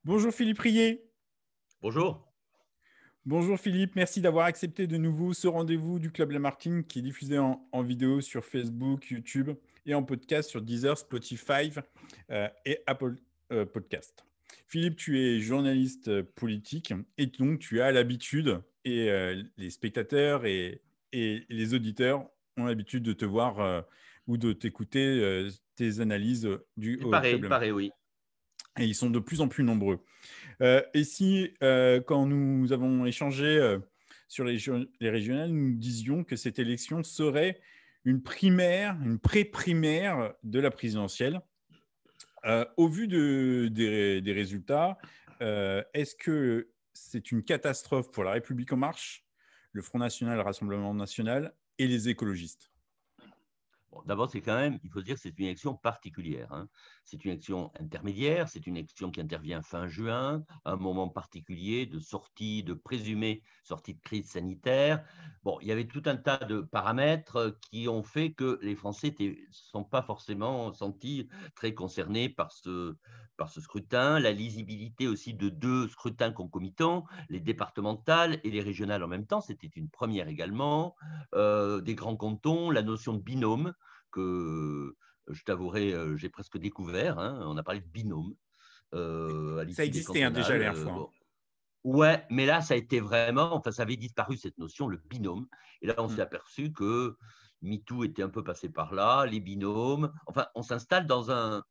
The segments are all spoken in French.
Bonjour Philippe Rier. Bonjour. Bonjour Philippe, merci d'avoir accepté de nouveau ce rendez-vous du Club Lamartine qui est diffusé en vidéo sur Facebook, YouTube et en podcast sur Deezer, Spotify et Apple Podcast. Philippe, tu es journaliste politique et donc tu as l'habitude, et les spectateurs et les auditeurs ont l'habitude de te voir ou de t'écouter tes analyses au Club Il Lamartine. paraît, oui. Et ils sont de plus en plus nombreux. Et si, quand nous avons échangé sur les régionales, nous disions que cette élection serait une primaire, une pré-primaire de la présidentielle. Au vu des résultats, est-ce que c'est une catastrophe pour La République En Marche, le Front National, le Rassemblement National et les écologistes? Bon, d'abord, c'est quand même, il faut se dire que c'est une élection particulière, hein. C'est une élection intermédiaire, c'est une élection qui intervient fin juin, à un moment particulier de sortie, de présumée sortie de crise sanitaire. Bon, il y avait tout un tas de paramètres qui ont fait que les Français ne sont pas forcément sentis très concernés par ce scrutin. La lisibilité aussi de deux scrutins concomitants, les départementales et les régionales en même temps, c'était une première également. Des grands cantons, la notion de binôme, que je t'avouerai, j'ai presque découvert, hein. On a parlé de binôme à Ça l'issue des existait hein, déjà la cantonales. dernière fois. Bon. Ouais, mais là, ça a été vraiment, enfin, ça avait disparu cette notion, le binôme. Et là, on s'est aperçu que MeToo était un peu passé par là, les binômes. Enfin, on s'installe dans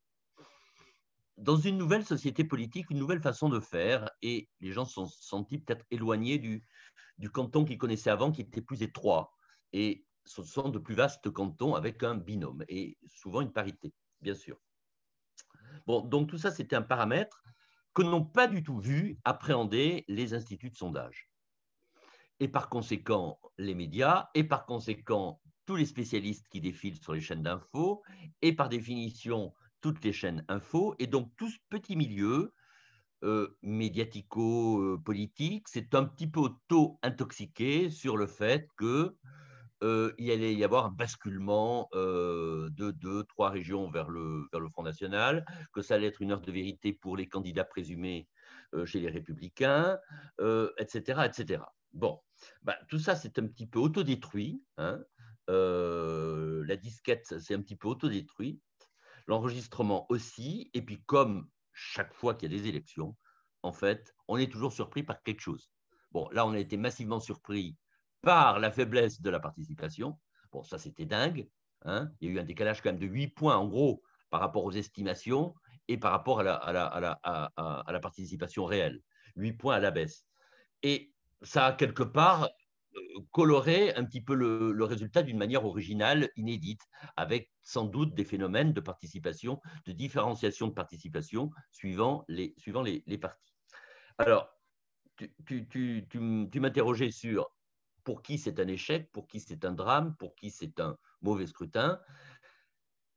une nouvelle société politique, une nouvelle façon de faire, et les gens se sont sentis peut-être éloignés du canton qu'ils connaissaient avant, qui était plus étroit. Et ce sont de plus vastes cantons avec un binôme et souvent une parité, bien sûr. Bon, donc tout ça, c'était un paramètre que n'ont pas du tout vu appréhender les instituts de sondage. Et par conséquent, les médias, et par conséquent, tous les spécialistes qui défilent sur les chaînes d'infos, et par définition, toutes les chaînes info, et donc tout ce petit milieu médiatico-politique, c'est un petit peu auto-intoxiqué sur le fait que il allait y avoir un basculement de deux, trois régions vers le Front National, que ça allait être une heure de vérité pour les candidats présumés chez les Républicains, etc., etc. Bon, bah, tout ça, c'est un petit peu autodétruit, hein. La disquette, c'est un petit peu autodétruit. L'enregistrement aussi. Et puis, comme chaque fois qu'il y a des élections, en fait, on est toujours surpris par quelque chose. Bon, là, on a été massivement surpris par la faiblesse de la participation. Bon, ça, c'était dingue, hein. Il y a eu un décalage quand même de 8 points, en gros, par rapport aux estimations et par rapport à la participation réelle. 8 points à la baisse. Et ça a quelque part coloré un petit peu le résultat d'une manière originale, inédite, avec sans doute des phénomènes de participation, de différenciation de participation suivant les partis. Alors, tu m'interrogeais sur pour qui c'est un échec, pour qui c'est un drame, pour qui c'est un mauvais scrutin.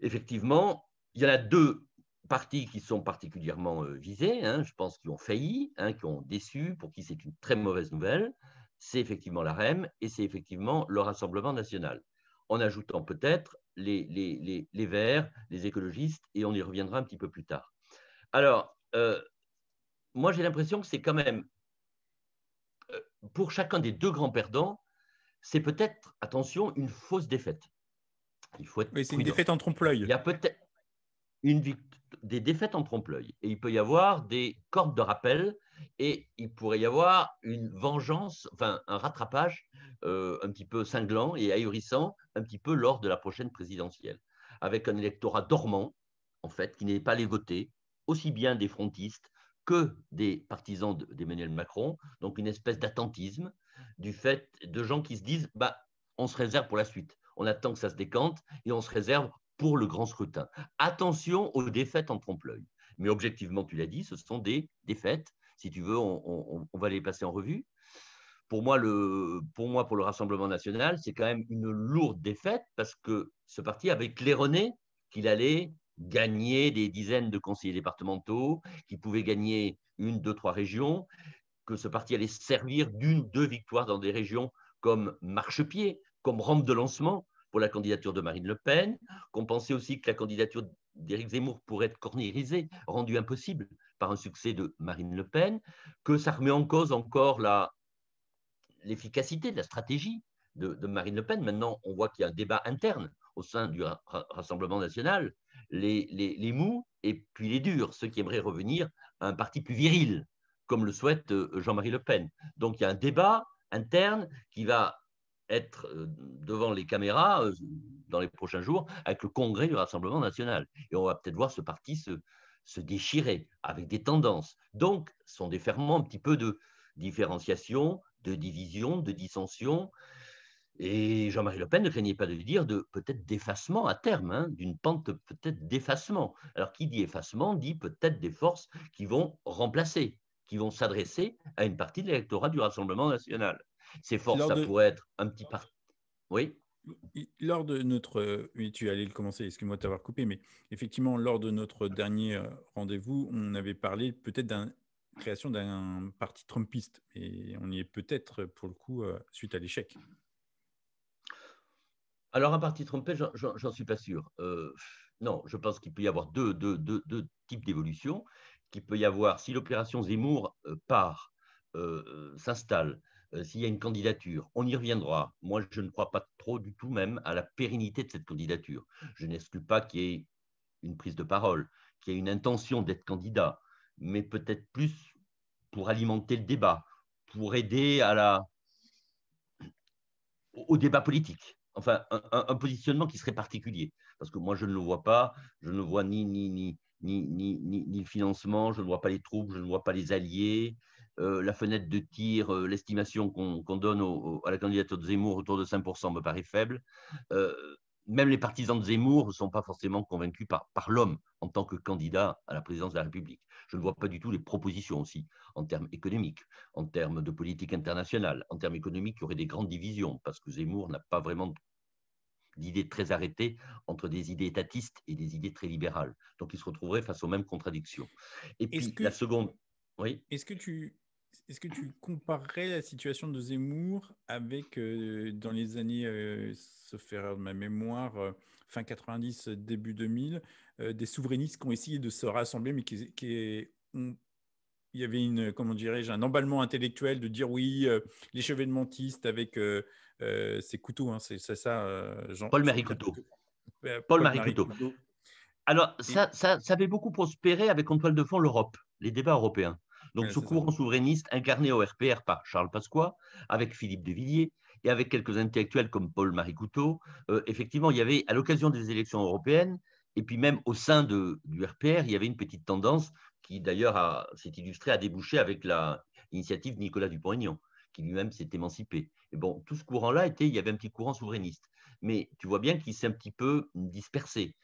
Effectivement, il y en a deux partis qui sont particulièrement visés, hein, je pense, qui ont failli, hein, qui ont déçu, pour qui c'est une très mauvaise nouvelle. C'est effectivement la REM et c'est effectivement le Rassemblement national. En ajoutant peut-être les Verts, les écologistes, et on y reviendra un petit peu plus tard. Alors, moi j'ai l'impression que c'est quand même, pour chacun des deux grands perdants, c'est peut-être, attention, une fausse défaite. Il faut être Oui, c'est une prudent. défaite en Il trompe-l'œil. y a peut-être des défaites en trompe-l'œil. Et il peut y avoir des cordes de rappel et il pourrait y avoir une vengeance, enfin un rattrapage un petit peu cinglant et ahurissant, un petit peu lors de la prochaine présidentielle, avec un électorat dormant, en fait, qui n'est pas allé voter, aussi bien des frontistes que des partisans d'Emmanuel Macron, donc une espèce d'attentisme du fait de gens qui se disent bah, on se réserve pour la suite, on attend que ça se décante et on se réserve pour le grand scrutin. Attention aux défaites en trompe-l'œil. Mais objectivement, tu l'as dit, ce sont des défaites. Si tu veux, on va les passer en revue. Pour moi, pour le Rassemblement national, c'est quand même une lourde défaite parce que ce parti avait claironné qu'il allait gagner des dizaines de conseillers départementaux, qu'il pouvait gagner une, deux, trois régions, que ce parti allait servir d'une ou deux victoires dans des régions comme marchepied, comme rampe de lancement pour la candidature de Marine Le Pen, qu'on pensait aussi que la candidature d'Éric Zemmour pourrait être cornérisée, rendue impossible par un succès de Marine Le Pen, que ça remet en cause encore l'efficacité de la stratégie de Marine Le Pen. Maintenant, on voit qu'il y a un débat interne au sein du Rassemblement national, les mous et puis les durs, ceux qui aimeraient revenir à un parti plus viril, comme le souhaite Jean-Marie Le Pen. Donc, il y a un débat interne qui va être devant les caméras dans les prochains jours avec le congrès du Rassemblement national. Et on va peut-être voir ce parti se déchirer avec des tendances. Donc, ce sont des ferments un petit peu de différenciation, de division, de dissension. Et Jean-Marie Le Pen ne craignait pas de dire de peut-être d'effacement à terme, hein, d'une pente peut-être d'effacement. Alors, qui dit effacement dit peut-être des forces qui vont remplacer, qui vont s'adresser à une partie de l'électorat du Rassemblement national. Ces forces, ça pourrait être un petit parti. Oui. Lors de notre, oui, tu allais le commencer, excuse-moi de t'avoir coupé, mais effectivement, lors de notre dernier rendez-vous, on avait parlé peut-être d'une création d'un parti trumpiste, et on y est peut-être pour le coup suite à l'échec. Alors, un parti trompé, j'en suis pas sûr. Non, je pense qu'il peut y avoir deux types d'évolution. Qu'il peut y avoir, si l'opération Zemmour s'installe, s'il y a une candidature, on y reviendra. Moi, je ne crois pas trop du tout même à la pérennité de cette candidature. Je n'exclus pas qu'il y ait une prise de parole, qu'il y ait une intention d'être candidat, mais peut-être plus pour alimenter le débat, pour aider au débat politique. Enfin, un positionnement qui serait particulier. Parce que moi, je ne le vois pas. Je ne vois ni le financement, je ne vois pas les troupes, je ne vois pas les alliés. La fenêtre de tir, l'estimation qu'on donne à la candidature de Zemmour autour de 5% me paraît faible. Même les partisans de Zemmour ne sont pas forcément convaincus par l'homme en tant que candidat à la présidence de la République. Je ne vois pas du tout les propositions aussi en termes économiques, en termes de politique internationale. En termes économiques, il y aurait des grandes divisions parce que Zemmour n'a pas vraiment d'idées très arrêtées entre des idées étatistes et des idées très libérales. Donc, il se retrouverait face aux mêmes contradictions. Et puis, la seconde, oui. Est-ce que tu comparerais la situation de Zemmour avec, dans les années, sauf erreur de ma mémoire, fin 90, début 2000, des souverainistes qui ont essayé de se rassembler, mais il y avait comment dirais-je, un emballement intellectuel de dire oui, l'échevènementiste avec ses couteaux, hein, c'est ça, Paul-Marie Jean-Pierre Couteau. Couteau. Paul-Marie Paul-Marie Couteau. Couteau. Alors, Et, ça avait beaucoup prospéré avec en toile de fond l'Europe, les débats européens. Donc, ouais, ce c'est ça. courant souverainiste incarné au RPR par Charles Pasqua, avec Philippe de Villiers et avec quelques intellectuels comme Paul-Marie Couteau, effectivement, il y avait, à l'occasion des élections européennes, et puis même au sein du RPR, il y avait une petite tendance qui, d'ailleurs, s'est illustrée, a débouché avec l'initiative de Nicolas Dupont-Aignan, qui lui-même s'est émancipé. Et bon, tout ce courant-là, il y avait un petit courant souverainiste. Mais tu vois bien qu'il s'est un petit peu dispersé.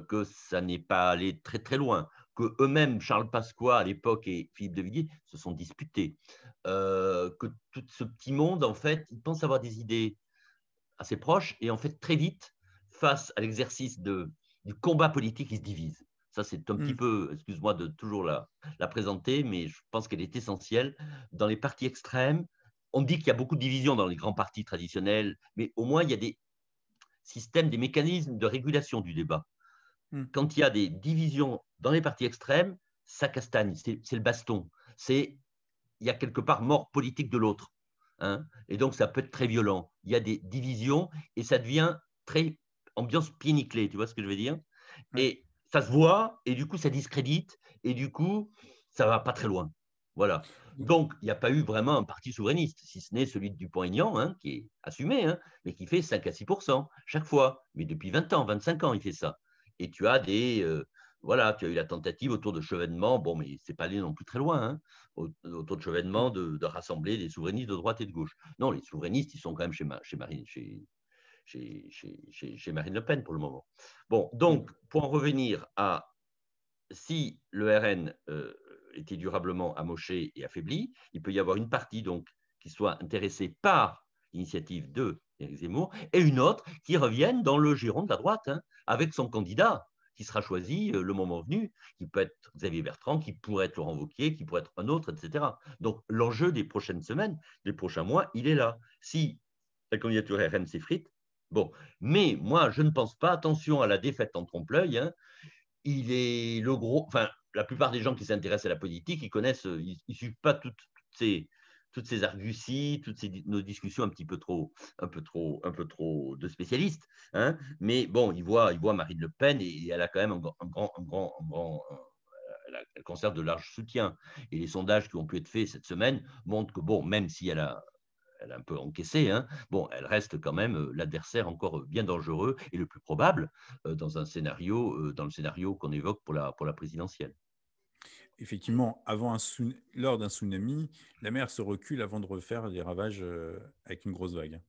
Que ça n'est pas allé très très loin, que eux-mêmes, Charles Pasqua à l'époque et Philippe de Villiers, se sont disputés, que tout ce petit monde, en fait, il pense avoir des idées assez proches et en fait, très vite, face à l'exercice du combat politique, ils se divisent. Ça, c'est un petit Hmm. peu, excuse-moi de toujours la présenter, mais je pense qu'elle est essentielle. Dans les partis extrêmes, on dit qu'il y a beaucoup de divisions dans les grands partis traditionnels, mais au moins, il y a des systèmes, des mécanismes de régulation du débat. Hmm. Quand il y a des divisions dans les partis extrêmes, ça castagne, c'est le baston. Il y a quelque part mort politique de l'autre. Hein, et donc, ça peut être très violent. Il y a des divisions et ça devient très ambiance pied-nickelée, tu vois ce que je veux dire? Ouais. Et ça se voit, et du coup, ça discrédite, et du coup, ça va pas très loin. Voilà. Donc, il n'y a pas eu vraiment un parti souverainiste, si ce n'est celui de Dupont-Aignan, hein, qui est assumé, hein, mais qui fait 5 à 6% chaque fois. Mais depuis 20 ans, 25 ans, il fait ça. Et tu as voilà, tu as eu la tentative autour de Chevènement, bon, mais c'est pas allé non plus très loin, hein, autour de Chevènement, de rassembler des souverainistes de droite et de gauche. Non, les souverainistes, ils sont quand même chez Marine Le Pen pour le moment. Bon, donc, pour en revenir à si le RN était durablement amoché et affaibli, il peut y avoir une partie donc qui soit intéressée par l'initiative de Éric Zemmour et une autre qui revienne dans le giron de la droite, hein, avec son candidat qui sera choisi le moment venu, qui peut être Xavier Bertrand, qui pourrait être Laurent Wauquiez, qui pourrait être un autre, etc. Donc l'enjeu des prochaines semaines, des prochains mois, il est là. Si la candidature RN s'effrite, bon, mais moi je ne pense pas, attention à la défaite en trompe-l'œil, hein, il est le gros. Enfin, la plupart des gens qui s'intéressent à la politique, ils connaissent, ils suivent pas toutes ces arguties, nos discussions un peu trop de spécialistes. Hein. Mais bon, ils voient Marine Le Pen et elle a quand même elle conserve de larges soutiens. Et les sondages qui ont pu être faits cette semaine montrent que, bon, même si elle a un peu encaissé, hein, bon, elle reste quand même l'adversaire encore bien dangereux et le plus probable dans le scénario qu'on évoque pour la présidentielle. Effectivement, lors d'un tsunami, la mer se recule avant de refaire des ravages avec une grosse vague.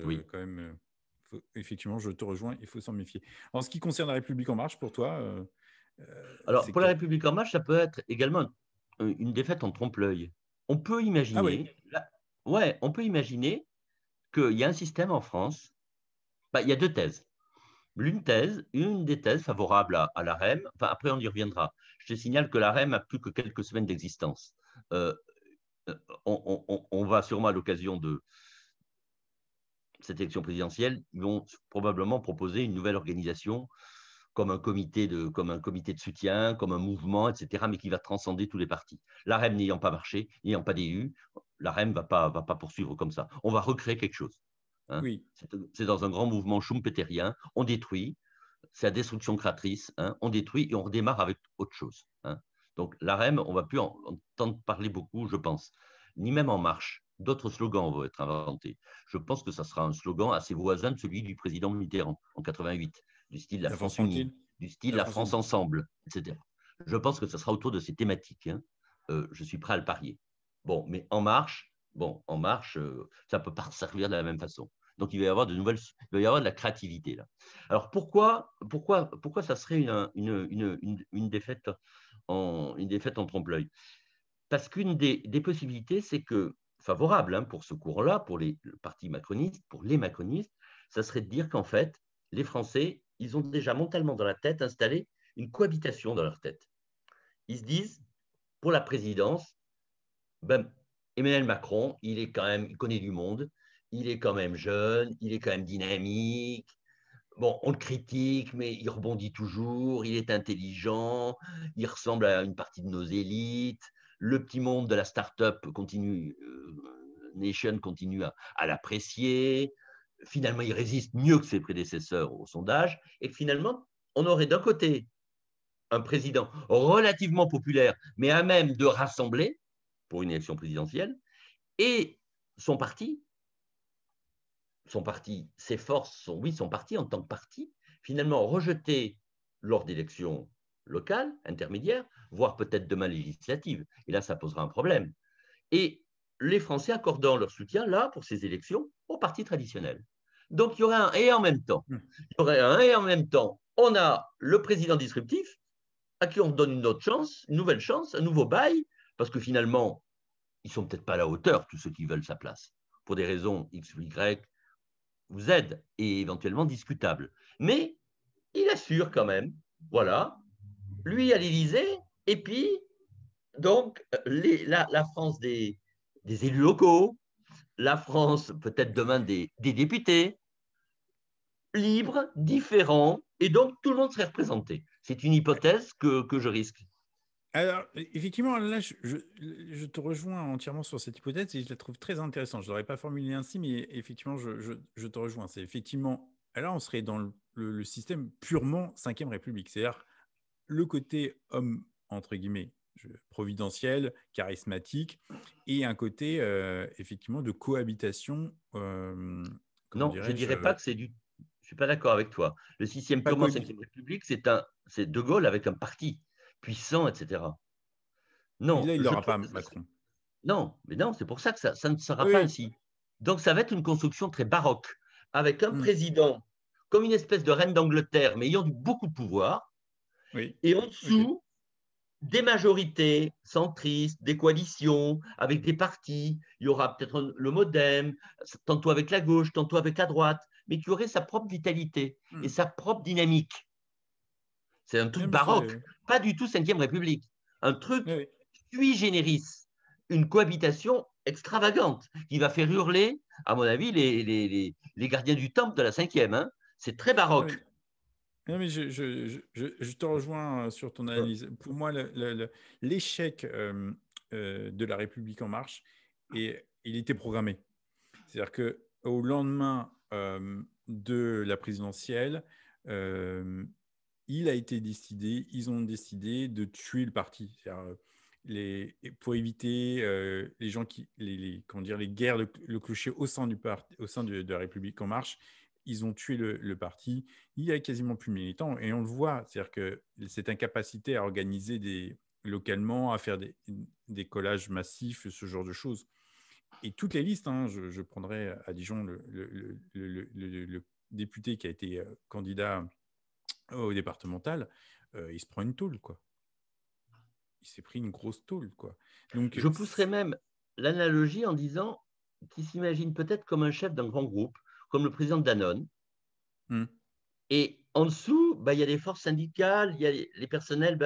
Oui. Quand même, effectivement, je te rejoins, il faut s'en méfier. En ce qui concerne la République en marche, pour toi, Alors, c'est pour la quel... République en marche, ça peut être également une défaite en trompe-l'œil. On peut Ah oui, imaginer, ouais, on peut imaginer qu'il y a un système en France, il y a deux thèses. Une des thèses favorables à la REM, enfin, après on y reviendra. Je te signale que la REM a plus que quelques semaines d'existence. Euh, on va sûrement à l'occasion de cette élection présidentielle, ils vont probablement proposer une nouvelle organisation comme un comité de soutien, comme un mouvement, etc., mais qui va transcender tous les partis. La REM n'ayant pas marché, n'ayant pas d'élus, la REM ne va pas poursuivre comme ça. On va recréer quelque chose. Hein. oui. C'est dans un grand mouvement schumpeterien. On détruit, c'est la destruction créatrice. Hein. On détruit et on redémarre avec autre chose. Hein. Donc la REM, on ne va plus entendre parler beaucoup, je pense, ni même En Marche. D'autres slogans vont être inventés. Je pense que ça sera un slogan assez voisin de celui du président Mitterrand en 88, du style La La France France unie, tranquille, du style la La France France unie. ensemble, etc. Je pense que ça sera autour de ces thématiques. Hein. Je suis prêt à le parier. Bon, mais En Marche, ça ne peut pas servir de la même façon. Donc il va y avoir il va y avoir de la créativité là. Alors pourquoi ça serait une défaite en trompe-l'œil? Parce qu'une des possibilités, c'est que, favorable hein, pour ce courant-là, pour le parti macroniste, pour les macronistes, ça serait de dire qu'en fait, les Français, ils ont déjà mentalement dans la tête installé une cohabitation dans leur tête. Ils se disent, pour la présidence, ben, Emmanuel Macron, il connaît du monde, il est quand même jeune, il est quand même dynamique. Bon, on le critique, mais il rebondit toujours, il est intelligent, il ressemble à une partie de nos élites. Le petit monde de la start-up Nation continue à l'apprécier. Finalement, il résiste mieux que ses prédécesseurs au sondage. Et finalement, on aurait d'un côté un président relativement populaire, mais à même de rassembler pour une élection présidentielle, et son parti, ses forces, son parti en tant que parti, finalement rejeté lors d'élections locales, intermédiaires, voire peut-être demain législatives. Et là, ça posera un problème. Et les Français accordant leur soutien, là, pour ces élections, au parti traditionnel. Donc, il y aurait un et en même temps. Il y aurait un et en même temps. On a le président disruptif, à qui on donne une autre chance, une nouvelle chance, un nouveau bail, parce que finalement, ils ne sont peut-être pas à la hauteur, tous ceux qui veulent sa place, pour des raisons X ou Y, ou Z, et éventuellement discutables. Mais il assure quand même, voilà, lui à l'Élysée, et puis, donc, la France des élus locaux, la France peut-être demain des députés, libres, différents, et donc tout le monde serait représenté. C'est une hypothèse que je risque. Alors, effectivement, là, je te rejoins entièrement sur cette hypothèse et je la trouve très intéressante. Je ne l'aurais pas formulée ainsi, mais effectivement, je te rejoins. C'est effectivement, là, on serait dans le système purement 5e République, c'est-à-dire le côté homme, entre guillemets, providentiel, charismatique, et un côté, effectivement, de cohabitation, comment Non, je ne dirais-je, dirais pas que c'est du. Je ne suis pas d'accord avec toi. Le système pas purement cohabitation. 5e République, c'est De Gaulle avec un parti puissant, etc. Mais Non, là, il je n'aura trouve pas que ça serait. Macron. Non, mais non, c'est pour ça que ça ne sera pas Oui, ainsi. Donc, ça va être une construction très baroque, avec un oui. président comme une espèce de reine d'Angleterre, mais ayant beaucoup de pouvoir, Oui, et en ok. dessous, des majorités centristes, des coalitions, avec des partis. Il y aura peut-être le MoDem, tantôt avec la gauche, tantôt avec la droite, mais qui aurait sa propre vitalité et Hmm. sa propre dynamique. C'est un truc Même baroque, pas du tout 5e République. Un oui, truc oui. sui generis, une cohabitation extravagante qui va faire hurler, à mon avis, les gardiens du temple de la 5e. Hein. C'est très Oui. baroque. Non, mais je te rejoins sur ton analyse. Pour moi, l'échec de La République En Marche, il était programmé. C'est-à-dire qu'au lendemain de la présidentielle, euh, ils ont décidé de tuer le parti. Pour éviter les gens comment dire, les guerres, le clocher au sein du parti, au sein de la République En Marche, ils ont tué le parti. Il y a quasiment plus de militants et on le voit. C'est-à-dire que cette incapacité à organiser localement, à faire des collages massifs, ce genre de choses. Et toutes les listes, hein, je prendrais à Dijon le député qui a été candidat au départemental, il se prend une tôle, quoi. Il s'est pris une grosse tôle, quoi. Donc, Je pousserais même l'analogie en disant qu'il s'imagine peut-être comme un chef d'un grand groupe, comme le président de Danone. hmm, Et en dessous, il y a des forces syndicales, il y a les personnels,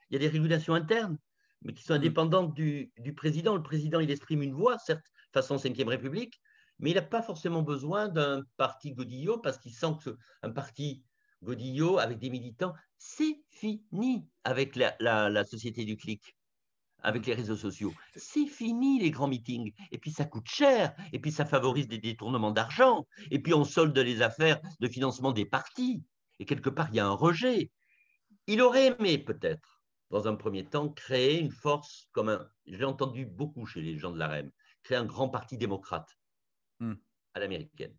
il y a des régulations internes, mais qui sont hmm. indépendantes du président. Le président, il exprime une voix, certes, façon 5e République, mais il n'a pas forcément besoin d'un parti Godillot parce qu'il sent qu'un parti Godillot avec des militants, c'est fini avec la société du clic, Hmm. avec les réseaux sociaux. C'est fini les grands meetings. Et puis ça coûte cher. Et puis ça favorise des détournements d'argent. Et puis on solde les affaires de financement des partis. Et quelque part, il y a un rejet. Il aurait aimé peut-être, dans un premier temps, créer une force comme un. J'ai entendu beaucoup chez les gens de la REM, créer un grand parti démocrate Hmm. à l'américaine.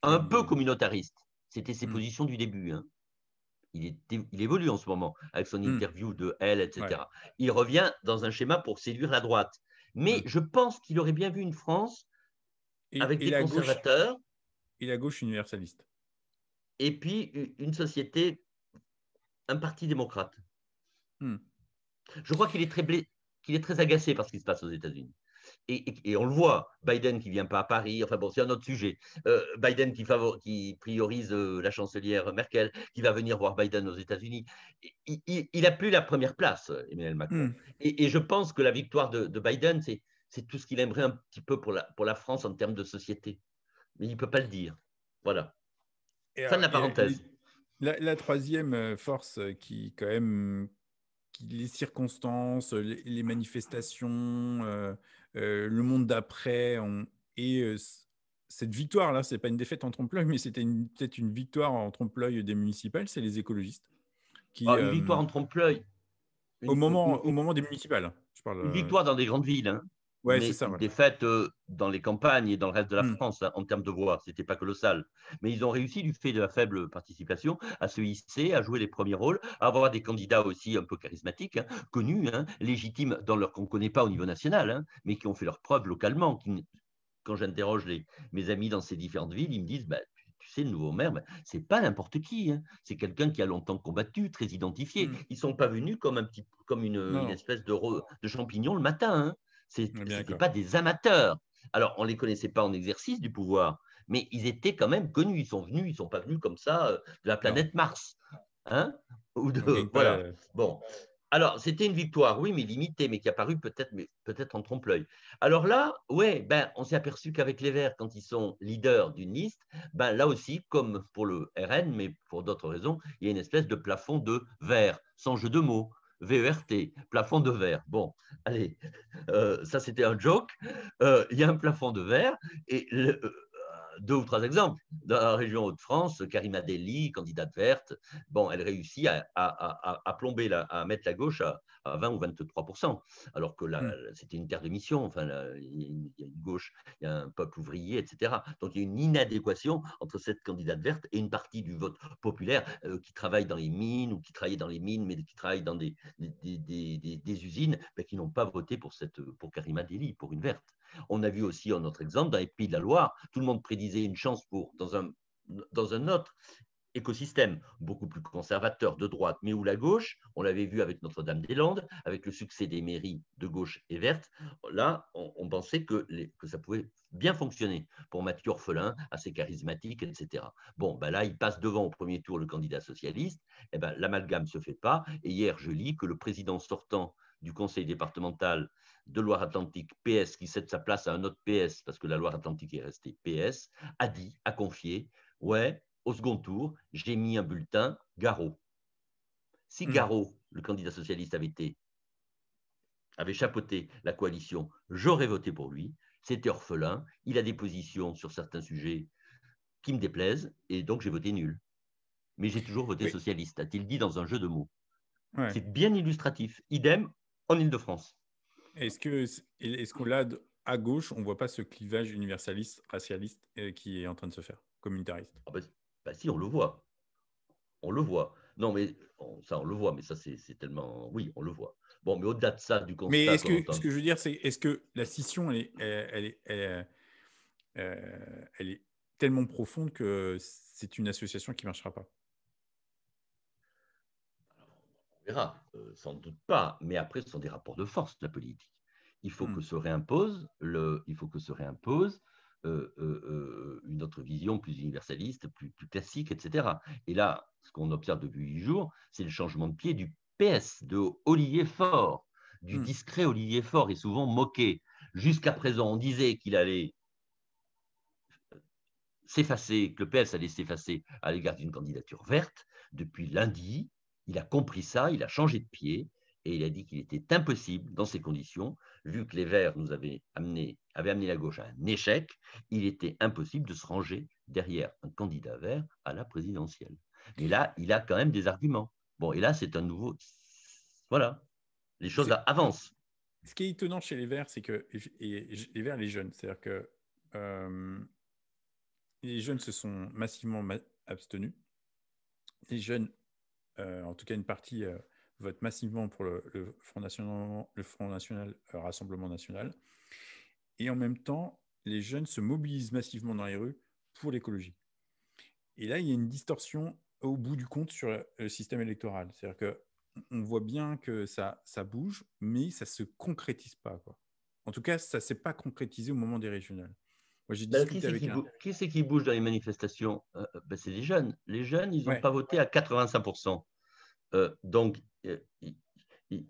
Et Un peu communautariste. C'était ses hmm. positions du début. Hein. Il évolue en ce moment avec son Hmm. interview de Elle, Ouais. etc. Il revient dans un schéma pour séduire la droite. Mais Hmm. je pense qu'il aurait bien vu une France avec Et des conservateurs la gauche universaliste. et puis une société, un parti démocrate. Hmm. Je crois qu'il est très agacé par ce qui se passe aux États-Unis. Et on le voit, Biden qui vient pas à Paris, enfin bon, c'est un autre sujet. Biden qui priorise la chancelière Merkel, qui va venir voir Biden aux États-Unis. Il n'a plus la première place, Emmanuel Macron. Hmm. Et je pense que la victoire de Biden, c'est tout ce qu'il aimerait un petit peu pour la France en termes de société. Mais il ne peut pas le dire. Voilà. Fin de la parenthèse. La troisième force qui, quand même, les circonstances, les manifestations, le monde d'après, et cette victoire-là, c'est pas une défaite en trompe-l'œil, mais c'était peut-être une victoire en trompe-l'œil des municipales, c'est les écologistes qui, Une victoire en trompe-l'œil, au une, moment, au une- moment des municipales, je parle. une victoire dans des grandes villes, hein, Ouais, c'est mais ça, une voilà. défaite dans les campagnes et dans le reste de la Hmm. France, hein, en termes de voix. Ce n'était pas colossal. Mais ils ont réussi, du fait de la faible participation, à se hisser, à jouer les premiers rôles, à avoir des candidats aussi un peu charismatiques, hein, connus, hein, légitimes, qu'on ne connaît pas au niveau national, hein, mais qui ont fait leurs preuves localement. Quand j'interroge mes amis dans ces différentes villes, ils me disent tu sais, le nouveau maire, c'est pas n'importe qui. Hein. C'est quelqu'un qui a longtemps combattu, très identifié. Hmm. Ils ne sont pas venus comme Non, une non, espèce de champignon le matin. Hein. on est bien C'était d'accord. pas des amateurs. Alors, on ne les connaissait pas en exercice du pouvoir, mais ils étaient quand même connus. Ils sont venus, ils ne sont pas venus comme ça de la Non, planète Mars. Hein. on gagne pas. Voilà. Bon. Alors, c'était une victoire, oui, mais limitée, mais qui a paru peut-être en trompe-l'œil. Alors là, ouais, on s'est aperçu qu'avec les Verts, quand ils sont leaders d'une liste, là aussi, comme pour le RN, mais pour d'autres raisons, il y a une espèce de plafond de verre, sans jeu de mots. VERT, plafond de verre. Bon, allez, ça c'était un joke. Il y a un plafond de verre et deux ou trois exemples. Dans la région Hauts-de-France, Karima Deli, candidate verte, bon, elle réussit à plomber, à mettre la gauche à 20 ou 23%, alors que là, Hmm. c'était une terre de mission. Enfin, il y a une gauche, il y a un peuple ouvrier, etc. Donc, il y a une inadéquation entre cette candidate verte et une partie du vote populaire qui travaille dans les mines ou qui travaillait dans les mines, mais qui travaille dans des usines, mais qui n'ont pas voté pour Karima Deli, pour une verte. On a vu aussi un autre exemple dans les Pays de la Loire, tout le monde prédisait une chance dans un autre écosystème beaucoup plus conservateur de droite, mais où la gauche, on l'avait vu avec Notre-Dame-des-Landes, avec le succès des mairies de gauche et verte, là, on pensait que ça pouvait bien fonctionner pour Mathieu Orphelin, assez charismatique, etc. Bon, là, il passe devant au premier tour le candidat socialiste, et l'amalgame ne se fait pas, et hier, je lis que le président sortant du conseil départemental de Loire-Atlantique, PS, qui cède sa place à un autre PS, parce que la Loire-Atlantique est restée PS, a confié, ouais, au second tour, j'ai mis un bulletin Garot. Si Garot, le candidat socialiste, avait chapeauté la coalition, j'aurais voté pour lui. C'était orphelin, il a des positions sur certains sujets qui me déplaisent, et donc j'ai voté nul. Mais j'ai toujours voté socialiste, a-t-il dit dans un jeu de mots. Ouais. C'est bien illustratif. Idem en Île-de-France. Est-ce qu'on l'a à gauche, on ne voit pas ce clivage universaliste, racialiste qui est en train de se faire, communautariste? Ah bah si, on le voit. On le voit. Non, mais ça, on le voit, mais ça, c'est tellement. Oui, on le voit. Bon, mais au-delà de ça, du Mais constat qu'on entend. ce que je veux dire, c'est est-ce que la scission, elle est tellement profonde que c'est une association qui ne marchera pas? On verra, sans doute pas. Mais après, ce sont des rapports de force, la politique. Il faut que se réimpose, une autre vision plus universaliste, plus classique, etc. Et là, ce qu'on observe depuis 8 jours, c'est le changement de pied du PS, de Olivier Faure, du discret Olivier Faure, est souvent moqué. Jusqu'à présent, on disait qu'il allait s'effacer, que le PS allait s'effacer à l'égard d'une candidature verte. Depuis lundi, il a compris ça, il a changé de pied et il a dit qu'il était impossible, dans ces conditions, vu que les Verts nous avaient amené la gauche à un échec, il était impossible de se ranger derrière un candidat vert à la présidentielle. Mais là, il a quand même des arguments. Bon, et là, c'est un nouveau. Voilà, les choses avancent. Ce qui est étonnant chez les Verts, c'est que les Verts, les jeunes, c'est-à-dire que les jeunes se sont massivement abstenus. Les jeunes, en tout cas une partie, votent massivement pour le Front National, Rassemblement National. Et en même temps, les jeunes se mobilisent massivement dans les rues pour l'écologie. Et là, il y a une distorsion au bout du compte sur le système électoral. C'est-à-dire qu'on voit bien que ça bouge, mais ça ne se concrétise pas, quoi. En tout cas, ça ne s'est pas concrétisé au moment des régionales. Moi, j'ai discuté avec un... Qui c'est qui bouge dans les manifestations? C'est les jeunes. Les jeunes, ils n'ont Ouais. pas voté à 85%. Donc, ils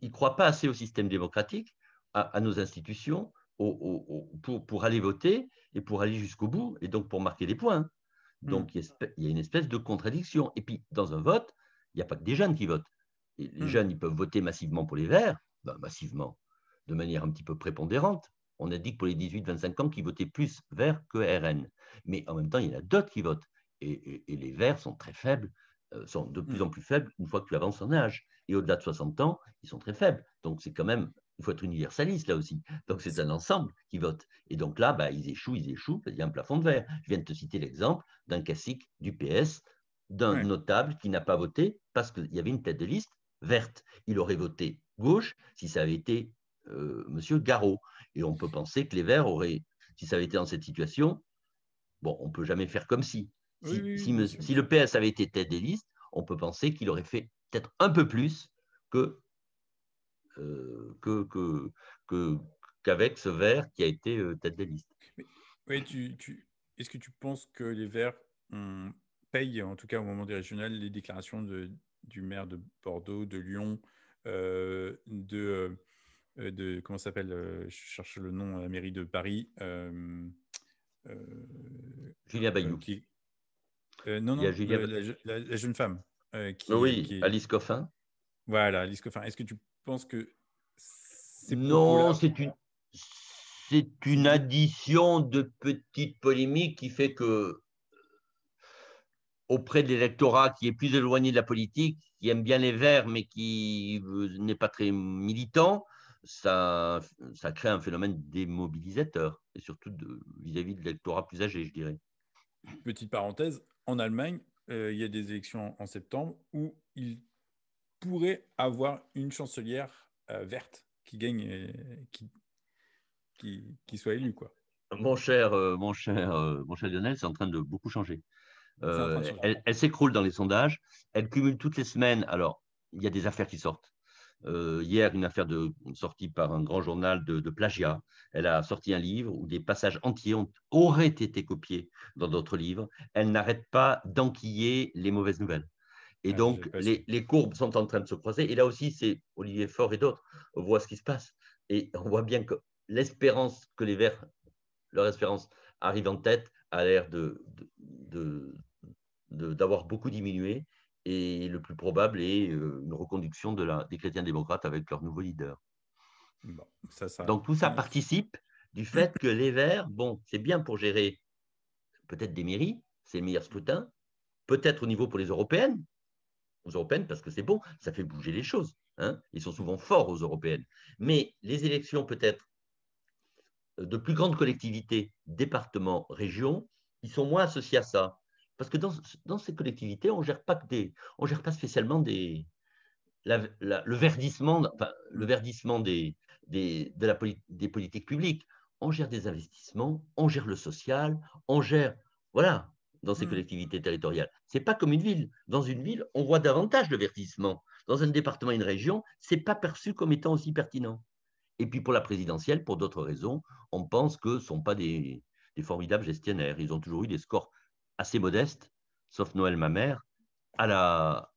ne croient pas assez au système démocratique, à nos institutions, pour aller voter et pour aller jusqu'au bout, et donc pour marquer des points. Donc, il y a une espèce de contradiction. Et puis, dans un vote, il n'y a pas que des jeunes qui votent. Et les jeunes, ils peuvent voter massivement pour les Verts, massivement, de manière un petit peu prépondérante. On a dit que pour les 18-25 ans, qu'ils votaient plus Verts que RN. Mais en même temps, il y en a d'autres qui votent. Et les Verts sont très faibles, sont de plus en plus faibles une fois que tu avances en âge. Et au-delà de 60 ans, ils sont très faibles. Donc, c'est quand même, il faut être universaliste là aussi. Donc, c'est un ensemble qui vote. Et donc là, ils échouent, il y a un plafond de verre. Je viens de te citer l'exemple d'un classique du PS, d'un notable qui n'a pas voté parce qu'il y avait une tête de liste verte. Il aurait voté gauche si ça avait été Monsieur Garot. Et on peut penser que les Verts auraient, si ça avait été dans cette situation, bon, on ne peut jamais faire comme si. Si le PS avait été tête des listes, on peut penser qu'il aurait fait peut-être un peu plus qu'avec ce Vert qui a été tête des listes. Oui, est-ce que tu penses que les Verts payent, en tout cas au moment des régionales, les déclarations du maire de Bordeaux, de Lyon, comment ça s'appelle, je cherche le nom, la mairie de Paris. Julien Bayou. Non, non, la jeune femme. Oui, Alice Coffin. Voilà, Alice Coffin. Est-ce que tu penses que ces non, propos-là... c'est une addition de petites polémiques qui fait que auprès de l'électorat qui est plus éloigné de la politique, qui aime bien les Verts, mais qui n'est pas très militant, ça crée un phénomène démobilisateur, et surtout vis-à-vis de l'électorat plus âgé, je dirais. Petite parenthèse, en Allemagne, il y a des élections en septembre où il pourrait avoir une chancelière verte qui gagne, qui soit élue, quoi. Mon cher Lionel, c'est en train de beaucoup changer. C'est en train de changer. Elle s'écroule dans les sondages. Elle cumule toutes les semaines. Alors, il y a des affaires qui sortent. Hier, une affaire sortie par un grand journal de plagiat. Elle a sorti un livre où des passages entiers auraient été copiés dans d'autres livres. Elle n'arrête pas d'enquiller les mauvaises nouvelles. Et donc, les courbes sont en train de se croiser. Et là aussi, c'est Olivier Faure et d'autres voient ce qui se passe. Et on voit bien que l'espérance que les Verts, leur espérance arrive en tête, a l'air de d'avoir beaucoup diminué. Et le plus probable est une reconduction des chrétiens démocrates avec leur nouveau leader. Bon, ça. Donc tout ça participe du fait que les Verts, bon, c'est bien pour gérer peut-être des mairies, c'est le meilleur scrutin, peut-être au niveau pour les européennes, parce que c'est bon, ça fait bouger les choses. Hein. Ils sont souvent forts aux européennes. Mais les élections peut-être de plus grandes collectivités, départements, régions, ils sont moins associés à ça. Parce que dans ces collectivités, on gère pas spécialement le verdissement, enfin, le verdissement des politiques publiques. On gère des investissements, on gère le social, on gère, voilà, dans ces collectivités territoriales. C'est pas comme une ville. Dans une ville, on voit davantage de verdissement. Dans un département et une région, c'est pas perçu comme étant aussi pertinent. Et puis pour la présidentielle, pour d'autres raisons, on pense que ce ne sont pas des formidables gestionnaires. Ils ont toujours eu des scores assez modestes, sauf Noël Mamère, à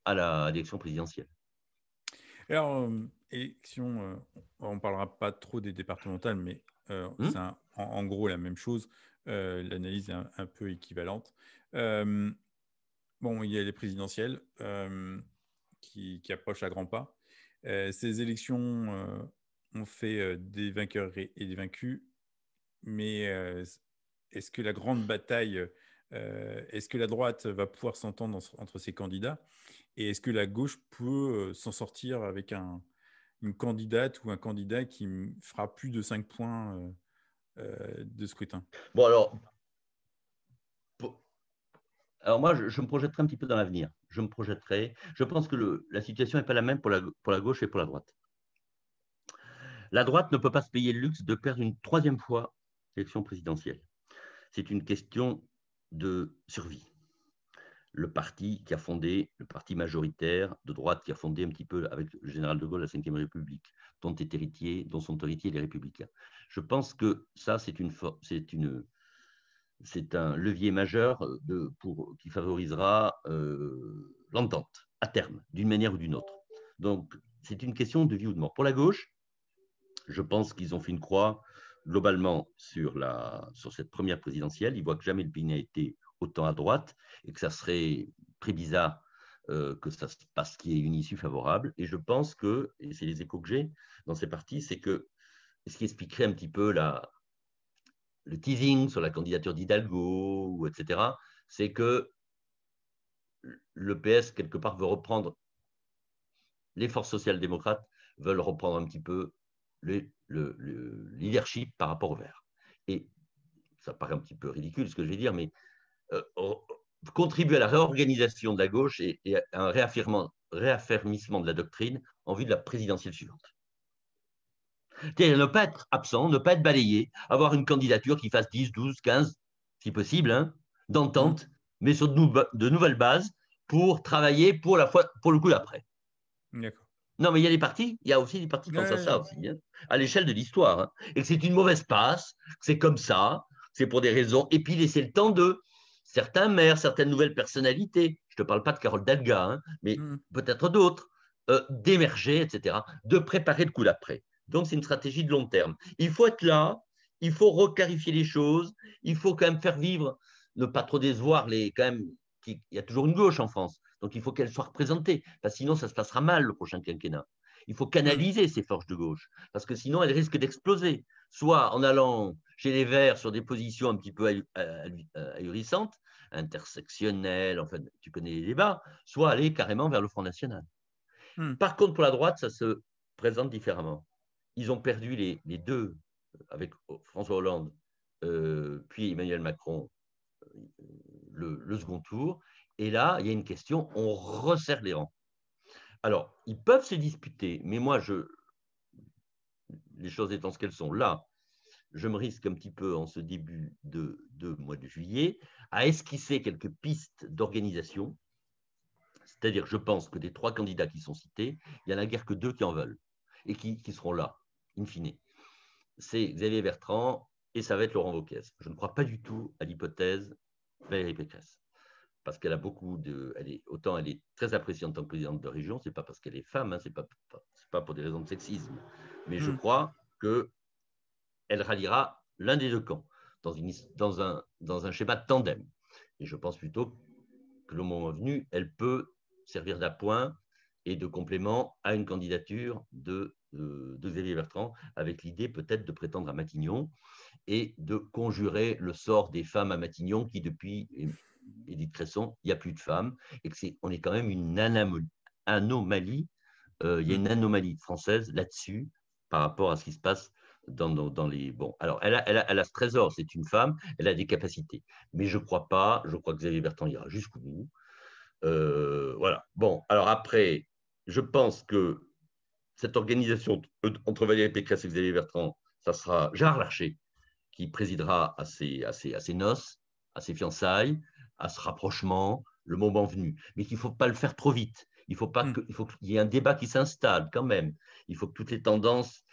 l'élection présidentielle. Alors, élection, on ne parlera pas trop des départementales, mais c'est en gros la même chose. L'analyse est un peu équivalente. Bon, il y a les présidentielles qui approchent à grands pas. Ces élections ont fait des vainqueurs et des vaincus, mais est-ce que la grande bataille, est-ce que la droite va pouvoir s'entendre entre ces candidats? Et est-ce que la gauche peut s'en sortir avec une candidate ou un candidat qui fera plus de 5 points de scrutin? Bon, alors moi, je me projetterai un petit peu dans l'avenir. Je pense que la situation n'est pas la même pour la gauche et pour la droite. La droite ne peut pas se payer le luxe de perdre une troisième fois l'élection présidentielle. C'est une question de survie. Le parti majoritaire de droite qui a fondé un petit peu avec le général de Gaulle la Ve République, dont sont héritiers les Républicains. Je pense que ça, c'est un levier majeur qui favorisera l'entente à terme, d'une manière ou d'une autre. Donc, c'est une question de vie ou de mort. Pour la gauche, je pense qu'ils ont fait une croix globalement sur cette première présidentielle. Ils voient que jamais le pays n'a été autant à droite et que ça serait très bizarre que ça se passe qu'il y ait une issue favorable. Et je pense que, et c'est les échos que j'ai dans ces partis, c'est que ce qui expliquerait un petit peu le teasing sur la candidature d'Hidalgo, etc., c'est que le PS, quelque part, les forces social-démocrates veulent reprendre un petit peu le leadership par rapport au vert. Et ça paraît un petit peu ridicule ce que je vais dire, mais contribuer à la réorganisation de la gauche et à un réaffermissement de la doctrine en vue de la présidentielle suivante. C'est-à-dire ne pas être absent, ne pas être balayé, avoir une candidature qui fasse 10, 12, 15, si possible, hein, d'entente, mais sur de nouvelles bases pour travailler pour le coup d'après. D'accord. Non, mais il y a aussi des partis qui pensent à ça aussi, hein, à l'échelle de l'histoire. Hein, et que c'est une mauvaise passe, c'est comme ça, c'est pour des raisons. Et puis laisser le temps de certains maires, certaines nouvelles personnalités, je ne te parle pas de Carole Delga, hein, mais peut-être d'autres, d'émerger, etc., de préparer le coup d'après. Donc, c'est une stratégie de long terme. Il faut être là, il faut reclarifier les choses, il faut quand même faire vivre, ne pas trop décevoir il y a toujours une gauche en France. Donc, il faut qu'elle soit représentée, parce que sinon, ça se passera mal le prochain quinquennat. Il faut canaliser ces forces de gauche, parce que sinon, elles risquent d'exploser, soit en allant chez les Verts sur des positions un petit peu ahurissantes, intersectionnelles, enfin, tu connais les débats, soit aller carrément vers le Front National. Par contre, pour la droite, ça se présente différemment. Ils ont perdu les deux, avec François Hollande, puis Emmanuel Macron, le second tour. Et là, il y a une question, on resserre les rangs. Alors, ils peuvent se disputer, mais moi, les choses étant ce qu'elles sont là, je me risque un petit peu en ce début de mois de juillet à esquisser quelques pistes d'organisation. C'est-à-dire, je pense que des 3 candidats qui sont cités, il n'y en a guère que 2 qui en veulent et qui seront là, in fine. C'est Xavier Bertrand et ça va être Laurent Wauquiez. Je ne crois pas du tout à l'hypothèse Valérie Pécresse. Parce qu'elle a autant elle est très appréciée en tant que présidente de région, c'est pas parce qu'elle est femme, hein, c'est pas pour des raisons de sexisme, mais je crois qu'elle ralliera l'un des deux camps dans un schéma de tandem. Et je pense plutôt que le moment venu, elle peut servir d'appoint et de complément à une candidature de Xavier Bertrand, avec l'idée peut-être de prétendre à Matignon et de conjurer le sort des femmes à Matignon qui, depuis Édith Cresson, il n'y a plus de femmes, et on est quand même une anomalie. Il y a une anomalie française là-dessus par rapport à ce qui se passe dans les... Bon, alors, elle a ce trésor, c'est une femme, elle a des capacités. Mais je crois que Xavier Bertrand ira jusqu'au bout. Voilà. Bon, alors après, je pense que cette organisation entre Valérie Pécresse et Xavier Bertrand, ça sera Gérard Larcher qui présidera à ces noces, à ces fiançailles, à ce rapprochement, le moment venu. Mais qu'il ne faut pas le faire trop vite. Il faut qu'il y ait un débat qui s'installe quand même. Il faut que toutes les tendances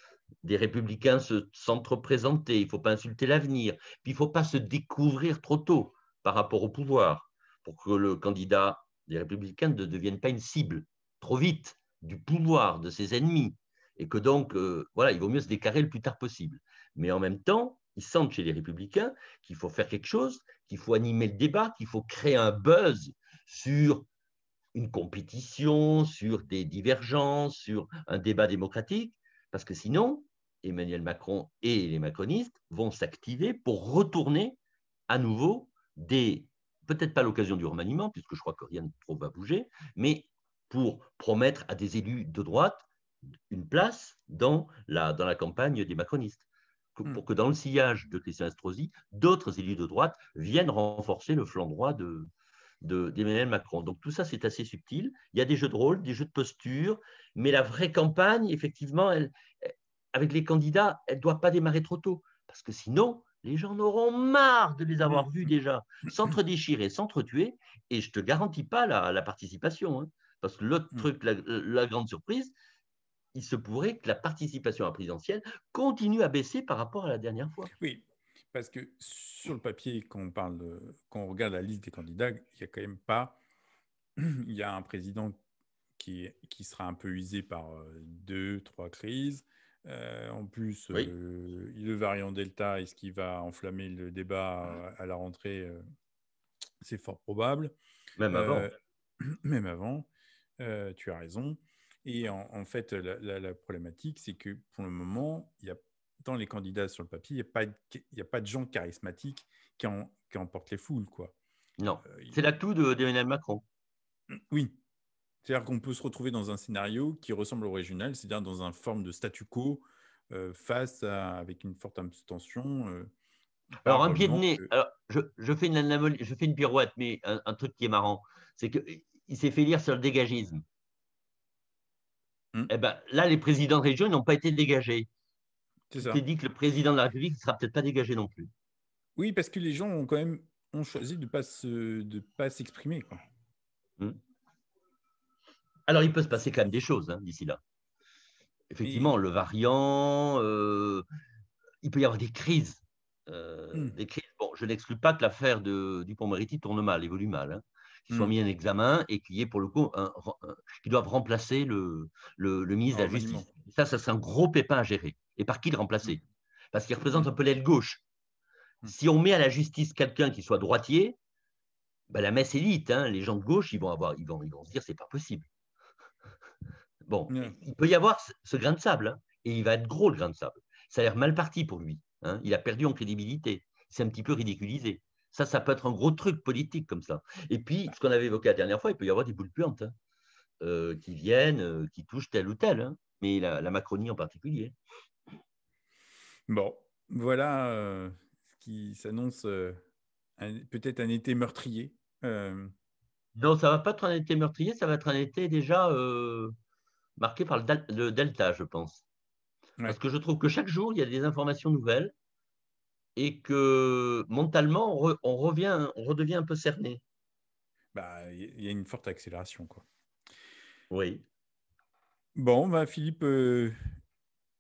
des républicains se sentent représentées. Il ne faut pas insulter l'avenir. Puis il ne faut pas se découvrir trop tôt par rapport au pouvoir pour que le candidat des républicains ne devienne pas une cible trop vite du pouvoir de ses ennemis. Et que donc, voilà, il vaut mieux se déclarer le plus tard possible. Mais en même temps, ils sentent chez les républicains qu'il faut faire quelque chose, qu'il faut animer le débat, qu'il faut créer un buzz sur une compétition, sur des divergences, sur un débat démocratique, parce que sinon, Emmanuel Macron et les macronistes vont s'activer pour retourner à nouveau peut-être pas l'occasion du remaniement, puisque je crois que rien de trop va bouger, mais pour promettre à des élus de droite une place dans la campagne des macronistes, pour que dans le sillage de Christian Estrosi, d'autres élus de droite viennent renforcer le flanc droit d'Emmanuel Macron. Donc tout ça, c'est assez subtil. Il y a des jeux de rôle, des jeux de posture, mais la vraie campagne, effectivement, avec les candidats, elle ne doit pas démarrer trop tôt, parce que sinon, les gens en auront marre de les avoir vus déjà s'entre-déchirer, s'entre-tuer, et je ne te garantis pas la participation. Hein, parce que l'autre truc, la grande surprise, il se pourrait que la participation à la présidentielle continue à baisser par rapport à la dernière fois. Oui, parce que sur le papier, quand on regarde la liste des candidats, il n'y a quand même pas... Il y a un président qui sera un peu usé par deux, trois crises. En plus, Oui, le variant Delta, est-ce qu'il va enflammer le débat à la rentrée? C'est fort probable. même Euh, avant. Même avant, tu as raison. Et en fait, la problématique, c'est que pour le moment, dans les candidats sur le papier, il y a pas de gens charismatiques qui emportent les foules, quoi. Non, c'est Euh, l'atout d'Emmanuel Macron. oui, c'est-à-dire qu'on peut se retrouver dans un scénario qui ressemble au régional, c'est-à-dire dans une forme de statu quo avec une forte abstention Alors, par un pied de manque nez, de... alors, je fais une pirouette, mais un truc qui est marrant, c'est qu'il s'est fait lire sur le dégagisme. Hmm, Eh ben, là, les présidents de région n'ont pas été dégagés. c'est Tout est ça. dit que le président de la République ne sera peut-être pas dégagé non plus. Oui, parce que les gens ont quand même ont choisi de pas s'exprimer, quoi. Hmm. Alors, il peut se passer quand même des choses d'ici là. Et, Effectivement, le variant, il peut y avoir des crises. hmm, Des crises. Bon, je n'exclus pas que l'affaire de Dupond-Moretti tourne mal, évolue mal, hein, qu'ils soient hmm. mis en examen et qu'il y ait pour le coup, qu'ils doivent remplacer le ministre Un de la remaniement. Justice. Ça serait un gros pépin à gérer. Et par qui le Hmm, remplacer? Parce qu'il hmm, représente un peu l'aile gauche. hmm. Si on met à la justice quelqu'un qui soit droitier, ben la messe est dite. Hein, les gens de gauche, ils vont se dire c'est pas possible. Bon, Yeah. il peut y avoir ce grain de sable, hein, et il va être gros le grain de sable. Ça a l'air mal parti pour lui. Hein, il a perdu en crédibilité. C'est un petit peu ridiculisé. Ça peut être un gros truc politique comme ça. Et puis, Bah, ce qu'on avait évoqué la dernière fois, il peut y avoir des boules puantes qui viennent, qui touchent tel ou tel, hein, mais la Macronie en particulier. bon, voilà ce qui s'annonce peut-être un été meurtrier. Euh, Non, ça ne va pas être un été meurtrier, ça va être un été déjà marqué par le delta, je pense. Parce ouais. que je trouve que chaque jour, il y a des informations nouvelles et que mentalement, on redevient un peu cerné. Bah, il y a une forte accélération, quoi. Oui. Bon, bah, Philippe,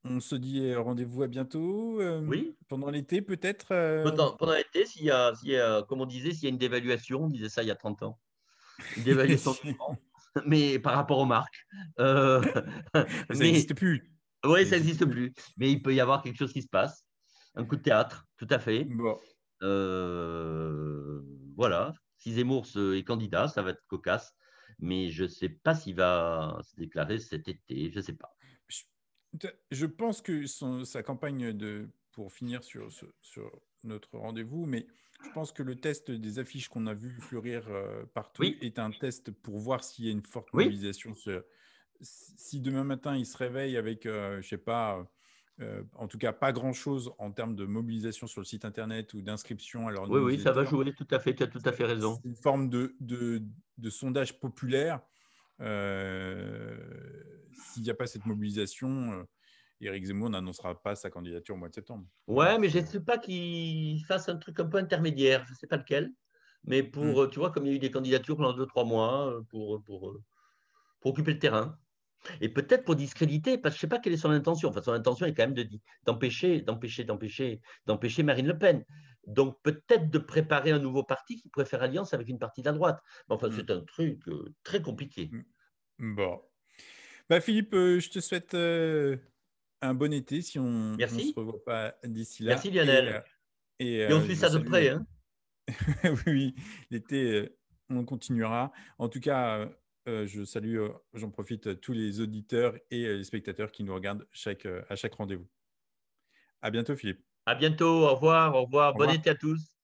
on se dit rendez-vous à bientôt. Oui. Pendant l'été, peut-être. Pendant l'été, comme on disait, s'il y a une dévaluation, on disait ça il y a 30 ans, une dévaluation du franc, mais par rapport aux marques. Euh, Mais ça mais n'existe plus. oui, Ça ça n'existe n'existe plus. plus. Mais il peut y avoir quelque chose qui se passe. Un coup de théâtre, tout à fait. Bon, Euh, voilà. si Zemmour est candidat, ça va être cocasse. Mais je ne sais pas s'il va se déclarer cet été. Je ne sais pas. Je pense que sa campagne pour finir sur notre rendez-vous, mais je pense que le test des affiches qu'on a vu fleurir partout Oui, est un test pour voir s'il y a une forte oui, mobilisation. Si demain matin il se réveille avec, je sais pas, en tout cas pas grand-chose en termes de mobilisation sur le site internet ou d'inscription à leur oui, oui, ça va newsletter, jouer, tout à fait, tu as tout à fait raison. c'est une forme de sondage populaire. Euh, S'il n'y a pas cette mobilisation, Éric Zemmour n'annoncera pas sa candidature au mois de septembre. Voilà, Ouais, mais je ne sais pas qu'il fasse un truc un peu intermédiaire, je ne sais pas lequel. Mais Hmm. tu vois, comme il y a eu des candidatures pendant 2, 3 mois pour occuper le terrain. Et peut-être pour discréditer, parce que je ne sais pas quelle est son intention. Enfin, son intention est quand même d'empêcher Marine Le Pen. Donc peut-être de préparer un nouveau parti qui pourrait faire alliance avec une partie de la droite. Mais enfin, Hmm. c'est un truc très compliqué. Bon. Bah, Philippe, je te souhaite un bon été si on ne se Merci. revoit pas d'ici Merci là. Lionel. Et on suit Je ça de salue. près, hein. Oui, oui, l'été, on continuera. En tout cas, je salue, j'en profite, tous les auditeurs et les spectateurs qui nous regardent à chaque rendez-vous. À bientôt, Philippe. À bientôt. Au revoir. Au revoir. Au Bon revoir. été à tous.